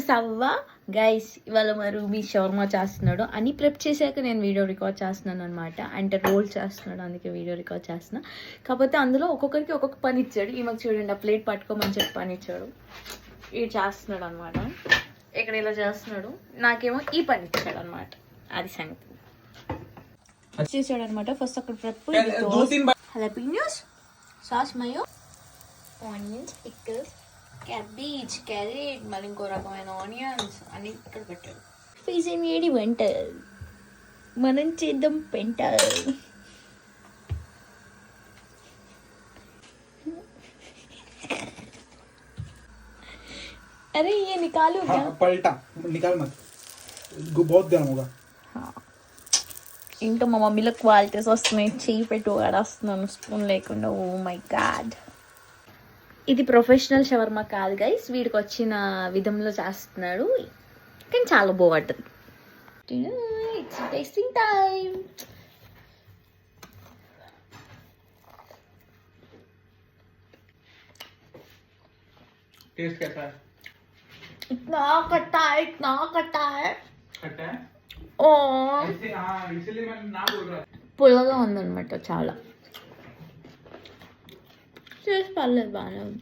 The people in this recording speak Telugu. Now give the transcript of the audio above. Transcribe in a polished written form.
సవ్వ గైస్. ఇవాళ మా రూబీ షవర్మా చేస్తున్నాడు. అన్ని ప్రిప్ చేశాక నేను వీడియో రికార్డ్ చేస్తున్నాను అనమాట. అంటే రోల్ చేస్తున్నాడు, అందుకే వీడియో రికార్డ్ చేస్తున్నా. కాకపోతే అందులో ఒక్కొక్కరికి ఒక్కొక్క పని ఇచ్చాడు. ఈమెకు చూడండి, ఆ ప్లేట్ పట్టుకోమని చెప్పి పని ఇచ్చాడు. ఇది చేస్తున్నాడు అనమాట. ఇక్కడ ఇలా చేస్తున్నాడు, నాకేమో ఈ పని ఇచ్చాడు అనమాట. అది సంగతి చేసాడు అనమాట. ఫస్ట్ అక్కడ prep jalapenos, sauce mayo, onions, pickles, cabbage, carrot, మళ్ళీ ఇంకో రకమైన ఆనియన్స్ అన్ని ఇక్కడ పెట్టాడు. ఫీజే వేడి వంట మనం చేద్దాం పెంట. अरे ये निकालो क्या? पलटा निकाल मत, बहुत गर्म होगा. ఇంకా మా మమ్మీలో క్వాలిటీస్ వస్తున్నాయి. చేయి పెట్టి వాడేస్తున్నాను స్పూన్ లేకుండా. Oh my God. ఇది ప్రొఫెషనల్ షవర్మా కాదు గైస్, వీడికి వచ్చిన విధంలో చేస్తున్నాడు. కానీ చాలా బాగుంటుంది. It's tasting time. टेस्ट कैसा है? इतना खट्टा है, इतना खट्टा है. खट्टा है? ఓ इसलिए मैं ना बोल रहा. పుల్లగా ఉందన్నమాట చాలా. చేసి పర్లేదు, బాగానే ఉంది.